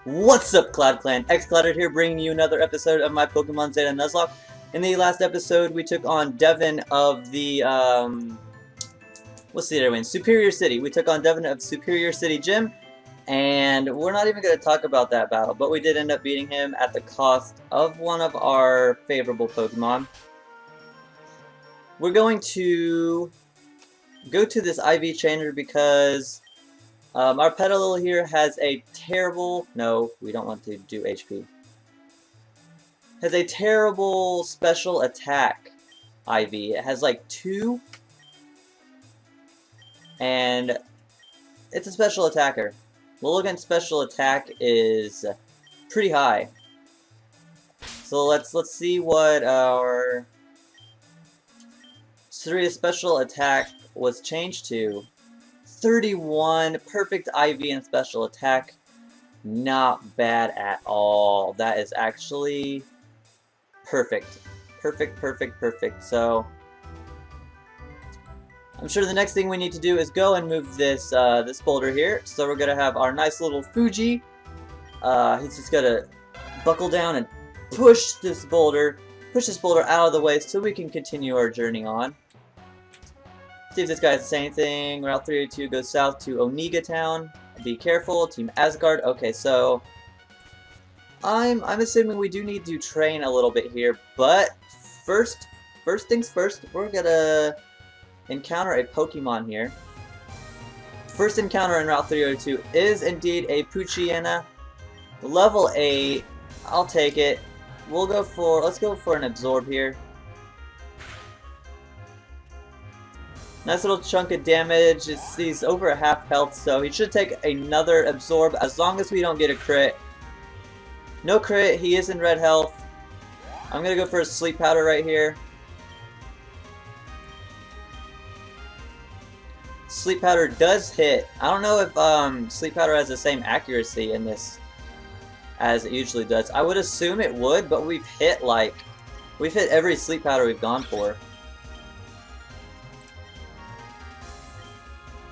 What's up, Cloud Clan? XClouded here, bringing you another episode of my Pokemon Zeta Nuzlocke. In the last episode, we took on Devin of the, what's the other one? Superior City. We took on Devin of Superior City Gym, and we're not even going to talk about that battle, but we did end up beating him at the cost of one of our favorable Pokemon. We're going to go to this IV Trainer because our Petalil here has a terrible... No, we don't want to do HP. Has a terrible special attack IV. It has like 2. And it's a special attacker. Well, against special attack is pretty high. So let's see what our serious special attack was changed to. 31, perfect IV and special attack. Not bad at all. That is actually perfect. Perfect. So I'm sure the next thing we need to do is go and move this this boulder here. So we're gonna have our nice little Fuji. He's just gonna buckle down and push this boulder out of the way so we can continue our journey on. See if this guy has to say anything. Route 302 goes south to Oniga Town. Be careful. Team Asgard. Okay, so I'm assuming we do need to train a little bit here, but first things first, we're gonna encounter a Pokemon here. First encounter in Route 302 is indeed a Poochyena. Level 8. I'll take it. Let's go for an Absorb here. Nice little chunk of damage. He's over a half health, so he should take another Absorb as long as we don't get a crit. No crit, he is in red health. I'm gonna go for a Sleep Powder right here. Sleep Powder does hit. I don't know if Sleep Powder has the same accuracy in this as it usually does. I would assume it would, but we've hit every Sleep Powder we've gone for.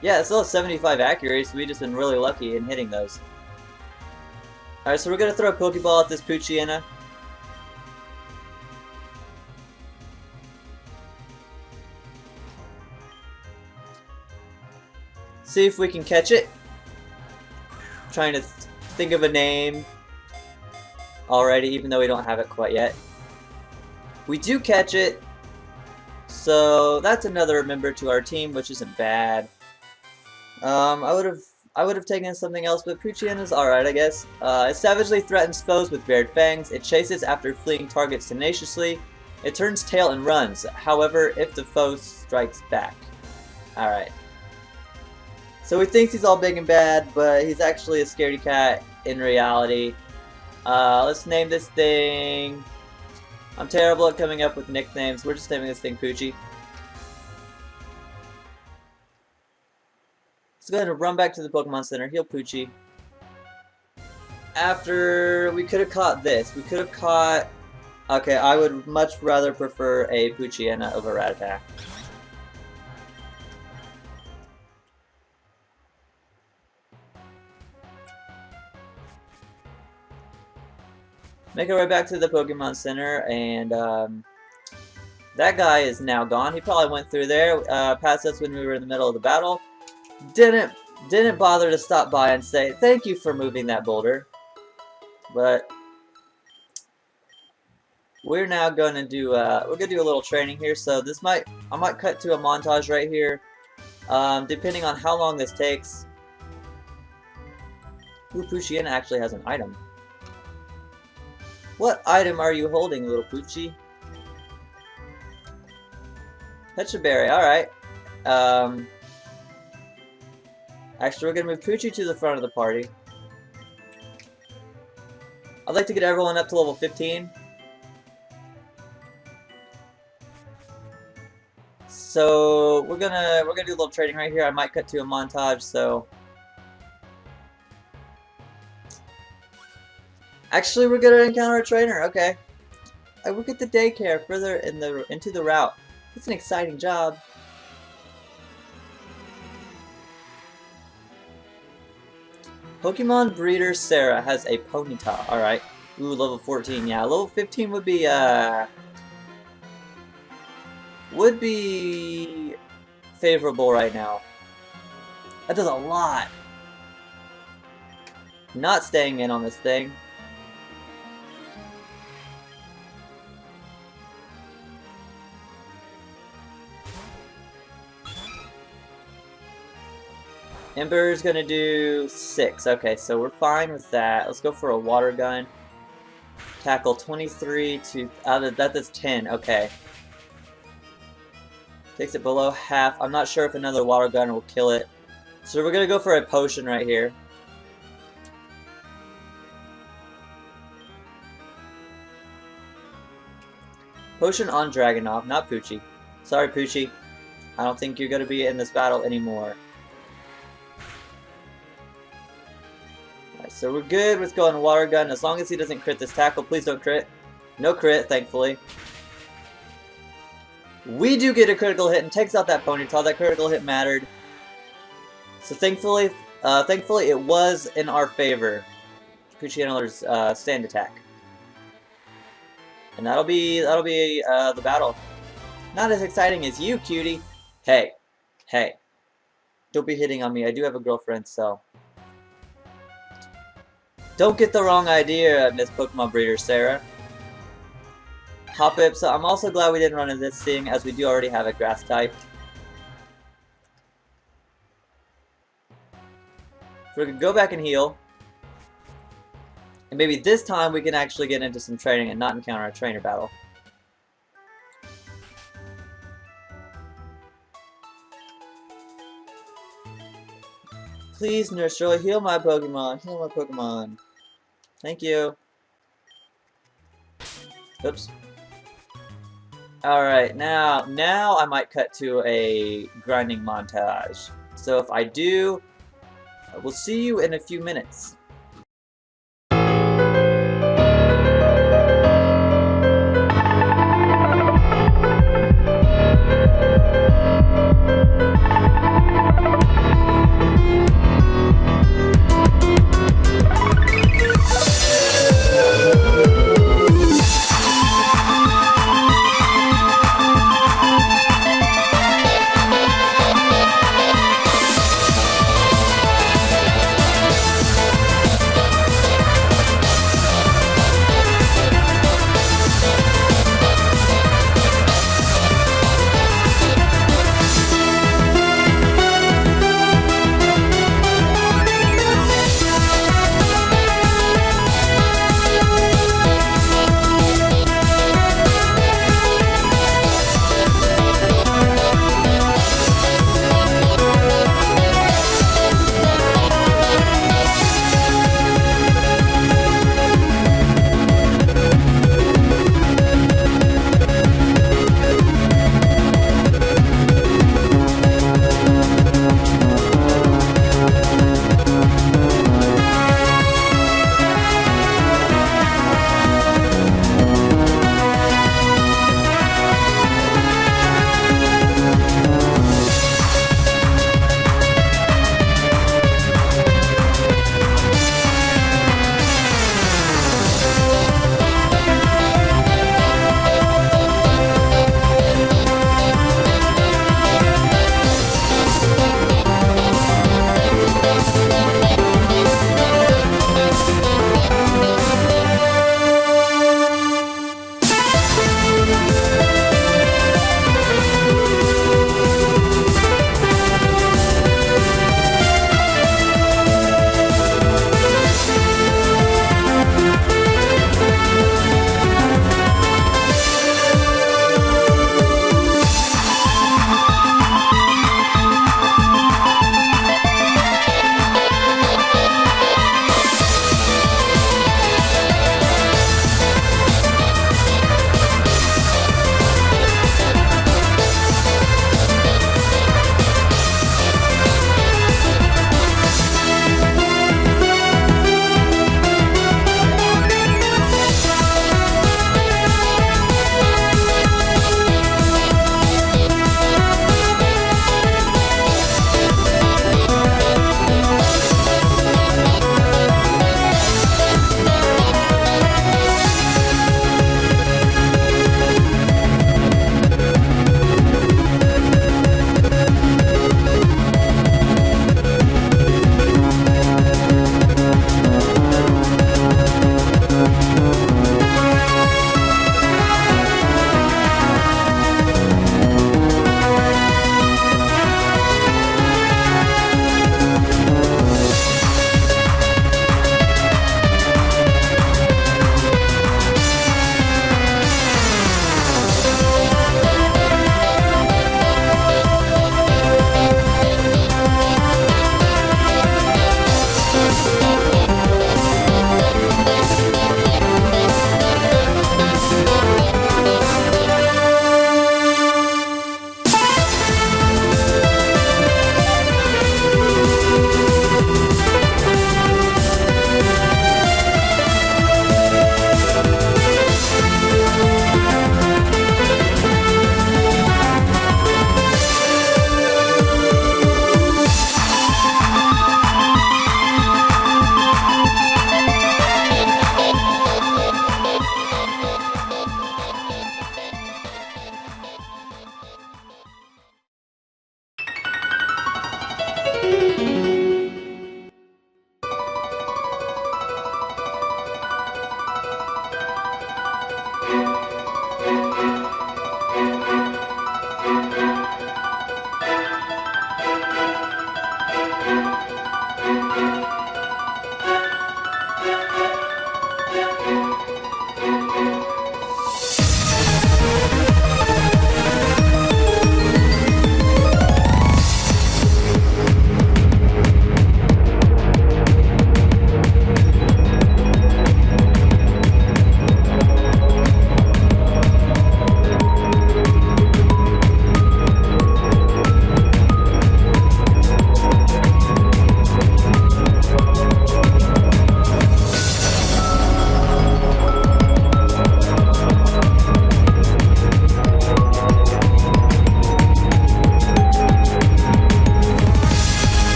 Yeah, it's still 75 accuracy, so we've just been really lucky in hitting those. Alright, so we're going to throw a Pokeball at this Poochyena. See if we can catch it. I'm trying to think of a name already, even though we don't have it quite yet. We do catch it, so that's another member to our team, which isn't bad. I would have taken something else, but Poochyena's alright, I guess. It savagely threatens foes with bared fangs. It chases after fleeing targets tenaciously. It turns tail and runs, however, if the foe strikes back. Alright. So he thinks he's all big and bad, but he's actually a scaredy cat in reality. Let's name this thing... I'm terrible at coming up with nicknames. We're just naming this thing Poochie. Let's go ahead and run back to the Pokemon Center, heal Poochie. After, we could have caught this. We could have caught... Okay, I would much rather prefer a Poochyena over Rattata. Make our way back to the Pokemon Center, and that guy is now gone. He probably went through there, past us when we were in the middle of the battle. Didn't bother to stop by and say thank you for moving that boulder, but we're now going to do a little training here. So I might cut to a montage right here, depending on how long this takes. Ooh, Poochyena actually has an item. What item are you holding, little Poochie? Fetch a berry. All right. Actually, we're going to move Poochie to the front of the party. I'd like to get everyone up to level 15. So, we're gonna do a little trading right here. I might cut to a montage, so... Actually, we're going to encounter a trainer. Okay. I work at the daycare further into the route. It's an exciting job. Pokemon breeder Sarah has a Ponyta. Alright. Ooh, level 14. Yeah, level 15 would be favorable right now. That does a lot. Not staying in on this thing. Ember's gonna do 6. Okay, so we're fine with that. Let's go for a water gun. Tackle 23 to... that does 10. Okay. Takes it below half. I'm not sure if another water gun will kill it. So we're gonna go for a potion right here. Potion on Dragunov, not Poochie. Sorry, Poochie. I don't think you're gonna be in this battle anymore. So we're good with going water gun as long as he doesn't crit this tackle. Please don't crit. No crit, thankfully. We do get a critical hit and takes out that Ponyta. That critical hit mattered. So thankfully it was in our favor. Poochie Handler's stand attack. And that'll be the battle. Not as exciting as you, cutie. Hey. Hey. Don't be hitting on me. I do have a girlfriend, so... Don't get the wrong idea, Miss Pokemon Breeder Sarah. Hoppip, so I'm also glad we didn't run into this thing, as we do already have a grass type. So we can go back and heal. And maybe this time we can actually get into some training and not encounter a trainer battle. Please, Nurse Joy, heal my Pokemon. Heal my Pokemon. Thank you. Oops. Alright, now I might cut to a grinding montage. So if I do, we'll see you in a few minutes.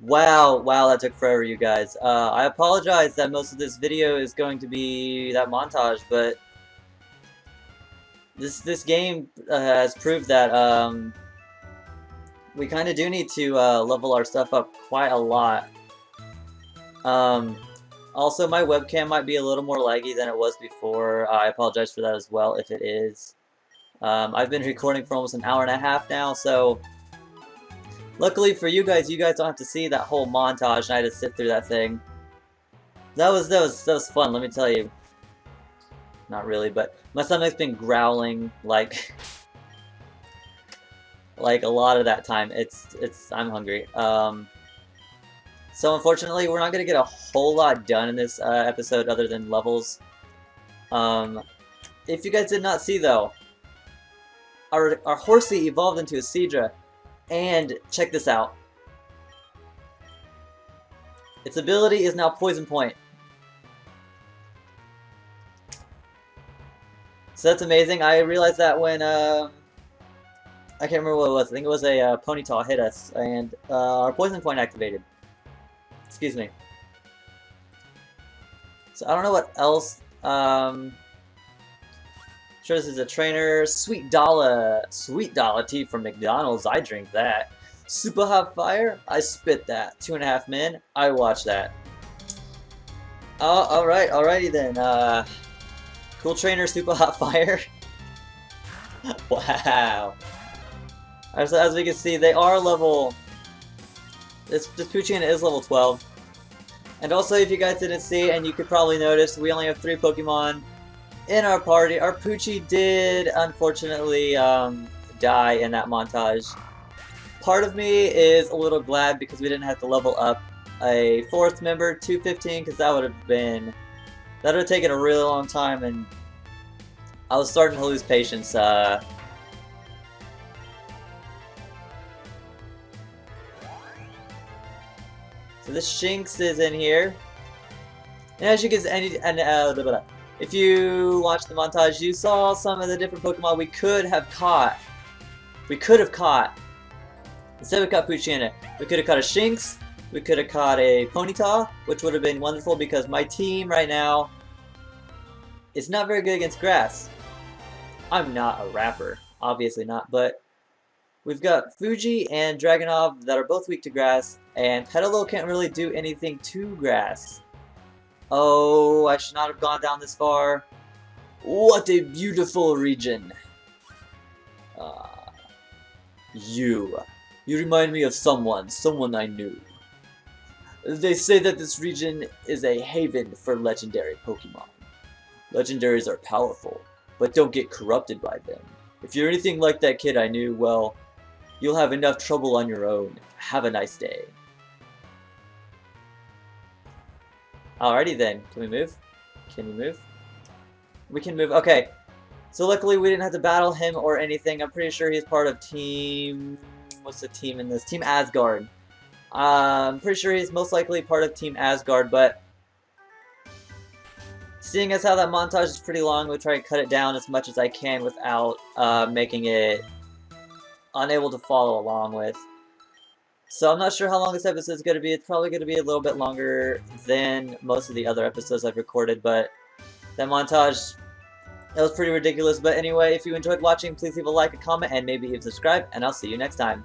Wow, that took forever, you guys. I apologize that most of this video is going to be that montage, but this game has proved that we kind of do need to level our stuff up quite a lot. Also, my webcam might be a little more laggy than it was before. I apologize for that as well if it is. I've been recording for almost an hour and a half now, so luckily for you guys don't have to see that whole montage and I had to sit through that thing. That was fun, let me tell you. Not really, but my stomach's been growling like a lot of that time. I'm hungry. So unfortunately, we're not gonna get a whole lot done in this episode other than levels. If you guys did not see though, our horsey evolved into a Seadra, and check this out. Its ability is now Poison Point. So that's amazing. I realized that when I can't remember what it was. I think it was a Ponyta hit us, and our Poison Point activated. Excuse me. So I don't know what else. Sure, this is a trainer. Sweet dollar tea from McDonald's. I drink that. Super hot fire. I spit that. 2.5 men. I watch that. Oh, alrighty then. Cool trainer, super hot fire. Wow. So as we can see, they are level. This Poochyena is level 12. And also, if you guys didn't see, and you could probably notice, we only have 3 Pokemon in our party. Our Poochie did, unfortunately, die in that montage. Part of me is a little glad because we didn't have to level up a 4th member to 15, because that would have taken a really long time, and I was starting to lose patience. So this Shinx is in here, and as you can see, if you watched the montage, you saw some of the different Pokemon we could have caught. Instead we caught Poochyena. We could have caught a Shinx, we could have caught a Ponyta, which would have been wonderful because my team right now is not very good against grass. I'm not a rapper, obviously not, but we've got Fuji and Dragunov that are both weak to grass, and Petalo can't really do anything to grass. Oh, I should not have gone down this far. What a beautiful region. You remind me of someone I knew. They say that this region is a haven for legendary Pokemon. Legendaries are powerful, but don't get corrupted by them. If you're anything like that kid I knew, well, you'll have enough trouble on your own. Have a nice day. Alrighty then, can we move? Can we move? We can move, okay. So luckily we didn't have to battle him or anything. I'm pretty sure he's part of Team... What's the team in this? Team Asgard. I'm pretty sure he's most likely part of Team Asgard, but seeing as how that montage is pretty long, we'll try to cut it down as much as I can without making it unable to follow along with. So I'm not sure how long this episode is going to be. It's probably going to be a little bit longer than most of the other episodes I've recorded, but that montage, that was pretty ridiculous. But anyway, if you enjoyed watching, please leave a like, a comment, and maybe even subscribe, and I'll see you next time.